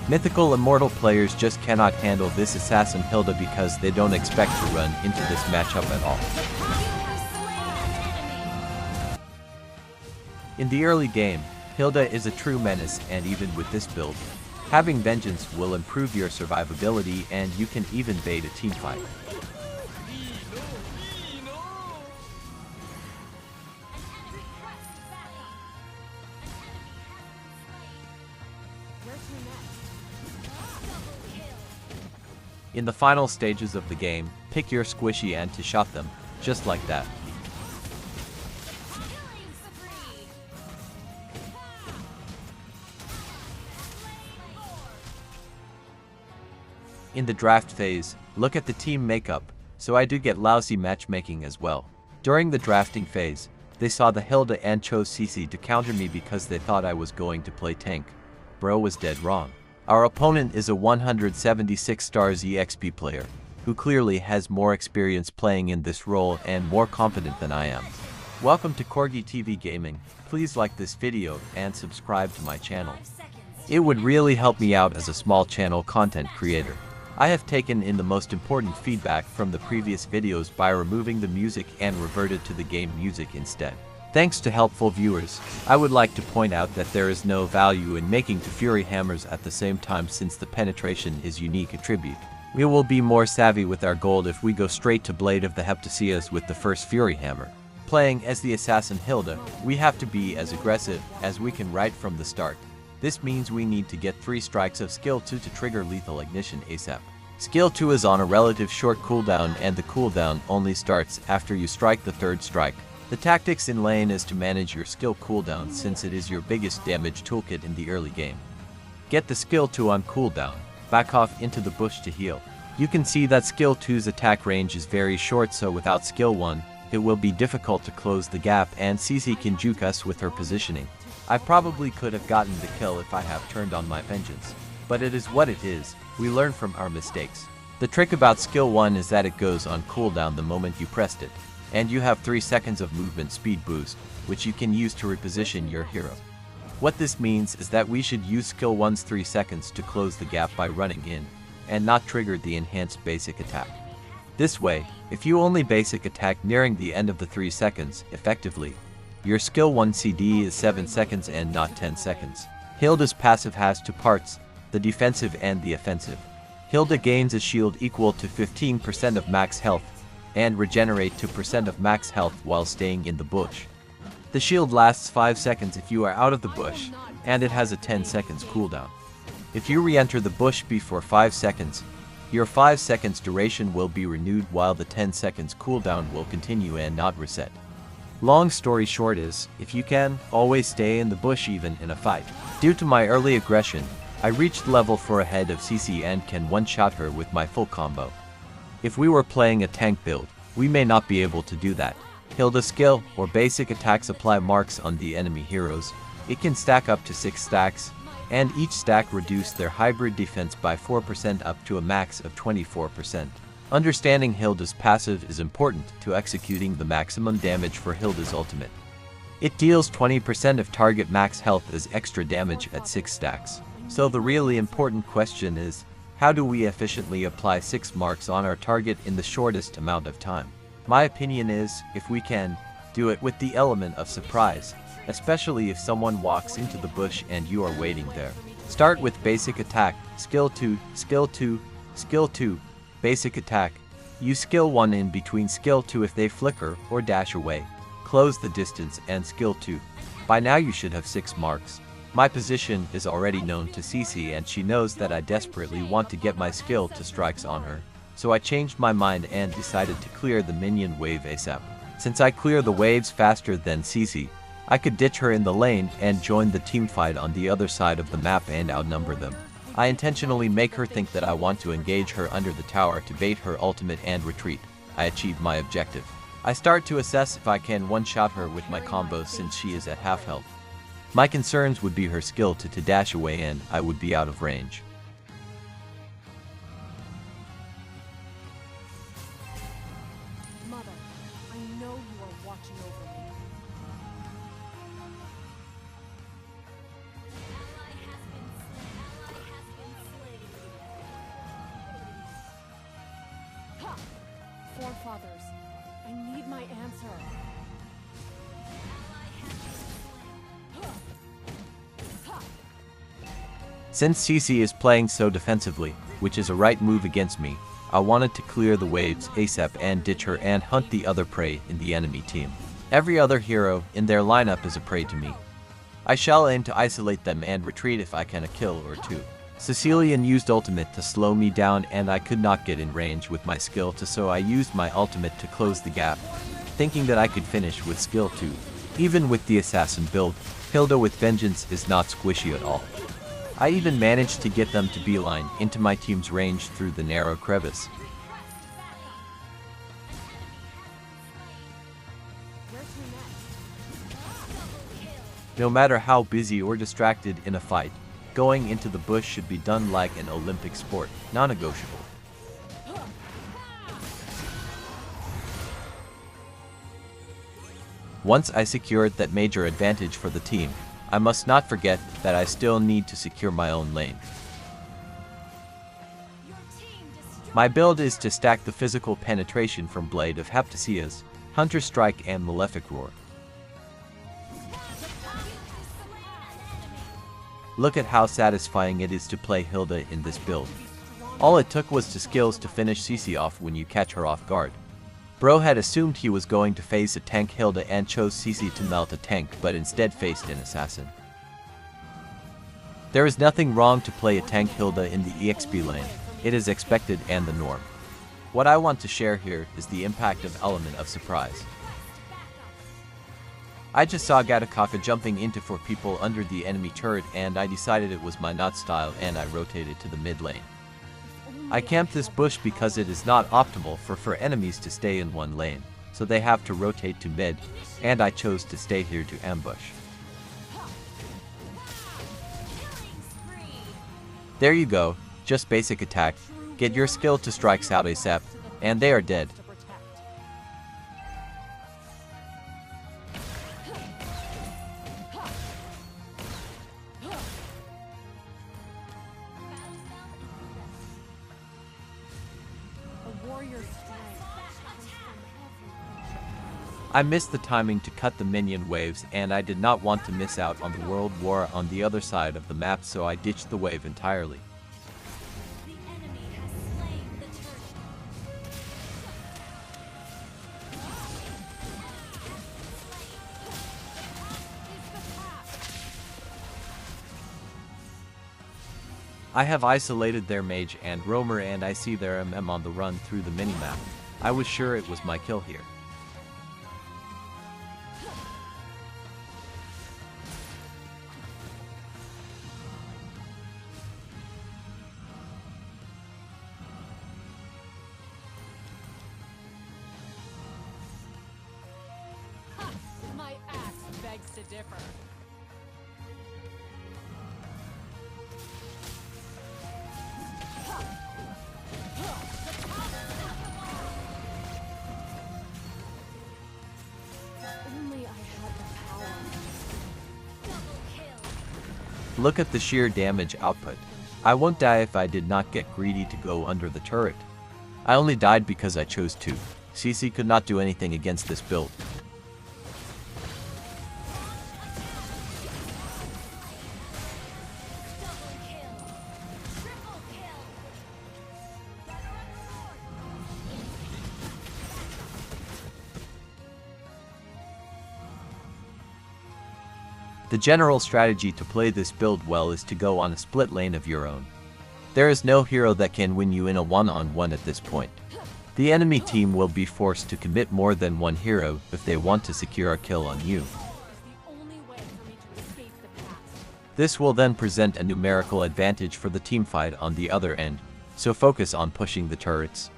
Mythical Immortal players just cannot handle this assassin Hilda because they don't expect to run into this matchup at all. In the early game, Hilda is a true menace, and even with this build, having Vengeance will improve your survivability and you can even bait a teamfight. In the final stages of the game, pick your squishy and to shot them, just like that. In the draft phase, look at the team makeup, so I do get lousy matchmaking as well. During the drafting phase, they saw the Hilda and chose CC to counter me because they thought I was going to play tank. Bro was dead wrong. Our opponent is a 176 stars EXP player, who clearly has more experience playing in this role and more confident than I am. Welcome to Corgi TV Gaming. Please like this video and subscribe to my channel. It would really help me out as a small channel content creator. I have taken in the most important feedback from the previous videos by removing the music and reverted to the game music instead. Thanks to helpful viewers, I would like to point out that there is no value in making two Fury Hammers at the same time since the penetration is unique attribute. We will be more savvy with our gold if we go straight to Blade of the Heptasias with the first Fury Hammer. Playing as the assassin Hilda, we have to be as aggressive as we can right from the start. This means we need to get 3 strikes of skill 2 to trigger lethal ignition ASAP. Skill 2 is on a relative short cooldown and the cooldown only starts after you strike the 3rd strike. The tactics in lane is to manage your skill cooldown since it is your biggest damage toolkit in the early game. Get the skill 2 on cooldown, back off into the bush to heal. You can see that skill 2's attack range is very short, so without skill 1, it will be difficult to close the gap and CC can juke us with her positioning. I probably could have gotten the kill if I have turned on my Vengeance. But it is what it is, we learn from our mistakes. The trick about skill 1 is that it goes on cooldown the moment you pressed it. And you have 3 seconds of movement speed boost, which you can use to reposition your hero. What this means is that we should use skill 1's 3 seconds to close the gap by running in, and not trigger the enhanced basic attack. This way, if you only basic attack nearing the end of the 3 seconds, effectively, your skill 1 CD is 7 seconds and not 10 seconds. Hilda's passive has 2 parts, the defensive and the offensive. Hilda gains a shield equal to 15% of max health, and regenerate 2% of max health while staying in the bush. The shield lasts 5 seconds if you are out of the bush, and it has a 10 seconds cooldown. If you re-enter the bush before 5 seconds, your 5 seconds duration will be renewed while the 10 seconds cooldown will continue and not reset. Long story short is, if you can, always stay in the bush even in a fight. Due to my early aggression, I reached level 4 ahead of CC and can one-shot her with my full combo. If we were playing a tank build, we may not be able to do that. Hilda's skill or basic attacks apply marks on the enemy heroes. It can stack up to 6 stacks, and each stack reduce their hybrid defense by 4% up to a max of 24%. Understanding Hilda's passive is important to executing the maximum damage for Hilda's ultimate. It deals 20% of target max health as extra damage at 6 stacks. So the really important question is, how do we efficiently apply 6 marks on our target in the shortest amount of time? My opinion is, if we can, do it with the element of surprise, especially if someone walks into the bush and you are waiting there. Start with basic attack, skill 2, skill 2, skill 2, basic attack. Use skill 1 in between skill 2 if they flicker or dash away. Close the distance and skill 2. By now you should have 6 marks. My position is already known to CC and she knows that I desperately want to get my skill 2 strikes on her. So I changed my mind and decided to clear the minion wave ASAP. Since I clear the waves faster than CC, I could ditch her in the lane and join the teamfight on the other side of the map and outnumber them. I intentionally make her think that I want to engage her under the tower to bait her ultimate and retreat. I achieved my objective. I start to assess if I can one-shot her with my combos since she is at half health. My concerns would be her skill to dash away and I would be out of range. Mother, I know you are watching over me. forefathers. I need my answer. Since CC is playing so defensively, which is a right move against me, I wanted to clear the waves ASAP and ditch her and hunt the other prey in the enemy team. Every other hero in their lineup is a prey to me. I shall aim to isolate them and retreat if I can a kill or two. Cecilian used ultimate to slow me down and I could not get in range with my skill 2, so I used my ultimate to close the gap, thinking that I could finish with skill 2. Even with the assassin build, Hilda with Vengeance is not squishy at all. I even managed to get them to beeline into my team's range through the narrow crevice. No matter how busy or distracted in a fight, going into the bush should be done like an Olympic sport, non-negotiable. Once I secured that major advantage for the team, I must not forget that I still need to secure my own lane. My build is to stack the physical penetration from Blade of Heptasias, Hunter Strike and Malefic Roar. Look at how satisfying it is to play Hilda in this build. All it took was 2 skills to finish CC off when you catch her off guard. Bro had assumed he was going to face a tank Hilda and chose CC to melt a tank, but instead faced an assassin. There is nothing wrong to play a tank Hilda in the EXP lane. It is expected and the norm. What I want to share here is the impact of element of surprise. I just saw Gatakaka jumping into 4 people under the enemy turret and I decided it was my not style and I rotated to the mid lane. I camped this bush because it is not optimal for enemies to stay in one lane, so they have to rotate to mid, and I chose to stay here to ambush. There you go, just basic attack, get your skill to strikes out ASAP, and they are dead. I missed the timing to cut the minion waves and I did not want to miss out on the world war on the other side of the map, so I ditched the wave entirely. I have isolated their mage and roamer and I see their MM on the run through the minimap. I was sure it was my kill here. My axe begs to differ. Only I had the power. Look at the sheer damage output. I won't die if I did not get greedy to go under the turret. I only died because I chose to. CC could not do anything against this build. The general strategy to play this build well is to go on a split lane of your own. There is no hero that can win you in a one-on-one at this point. The enemy team will be forced to commit more than one hero if they want to secure a kill on you. This will then present a numerical advantage for the teamfight on the other end, so focus on pushing the turrets.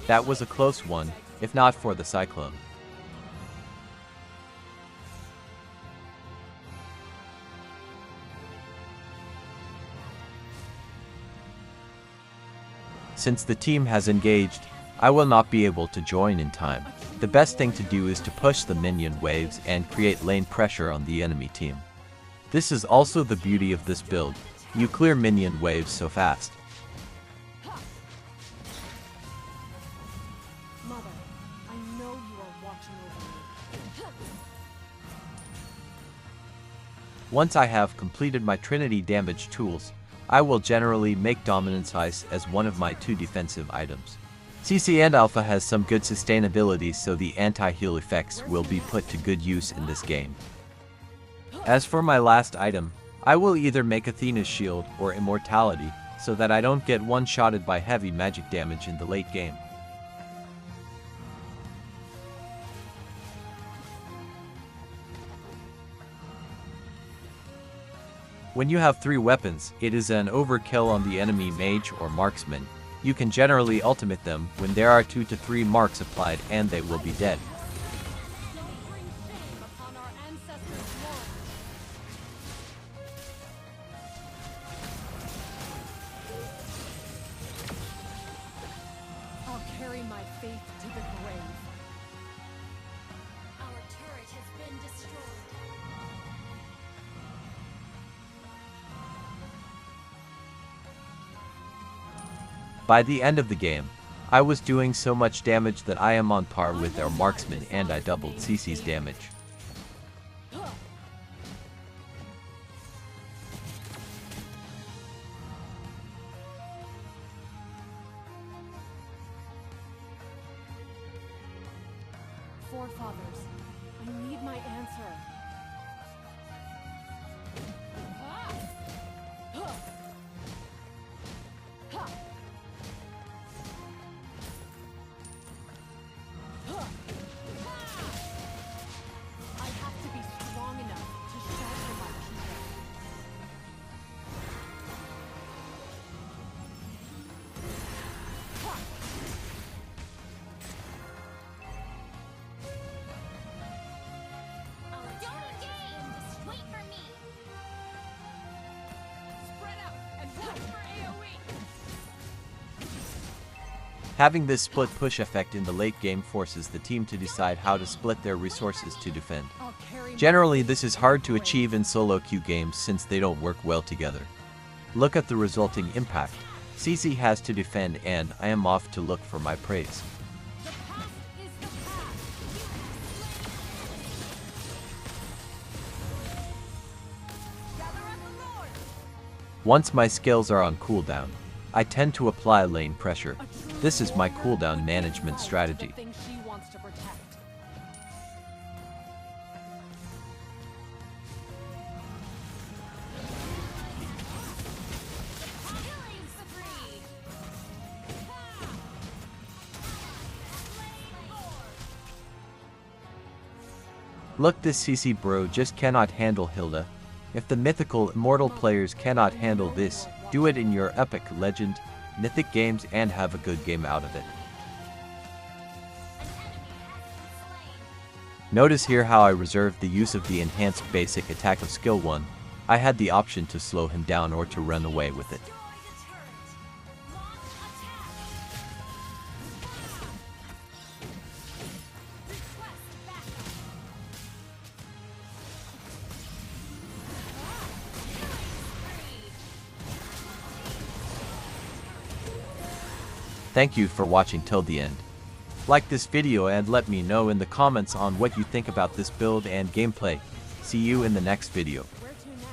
That was a close one, if not for the Cyclone. Since the team has engaged, I will not be able to join in time. The best thing to do is to push the minion waves and create lane pressure on the enemy team. This is also the beauty of this build. You clear minion waves so fast. Mother, I know you are watching over me. Once I have completed my Trinity damage tools, I will generally make Dominance Ice as one of my 2 defensive items. CC and Alpha has some good sustainability, so the anti-heal effects will be put to good use in this game. As for my last item, I will either make Athena's Shield or Immortality, so that I don't get one-shotted by heavy magic damage in the late game. When you have 3 weapons, it is an overkill on the enemy mage or marksman. You can generally ultimate them when there are 2 to 3 marks applied and they will be dead. Don't bring shame upon our ancestors' blood. I'll carry my faith to the grave. Our turret has been destroyed. By the end of the game, I was doing so much damage that I am on par with our marksman and I doubled CC's damage. Forefathers, I need my answer. I have to be strong enough to shelter my people. Our turret has been destroyed. Wait for me. Spread out and watch for AoE. Having this split push effect in the late game forces the team to decide how to split their resources to defend. I'll carry my Generally, this is hard to achieve in solo queue games since they don't work well together. Look at the resulting impact. CC has to defend and I am off to look for my praise. The past is the past. Gather at the Lord. Once my skills are on cooldown, I tend to apply lane pressure. This is my cooldown management strategy. The thing she wants to protect. Killing spree. Look, this CC bro just cannot handle Hilda. If the Mythical Immortal players cannot handle this, do it in your epic legend, mythic games and have a good game out of it. Notice here how I reserved the use of the enhanced basic attack of skill 1. I had the option to slow him down or to run away with it. Destroy the turret. Launch attack. Request backup. Thank you for watching till the end. Like this video and let me know in the comments on what you think about this build and gameplay. See you in the next video. Where to next?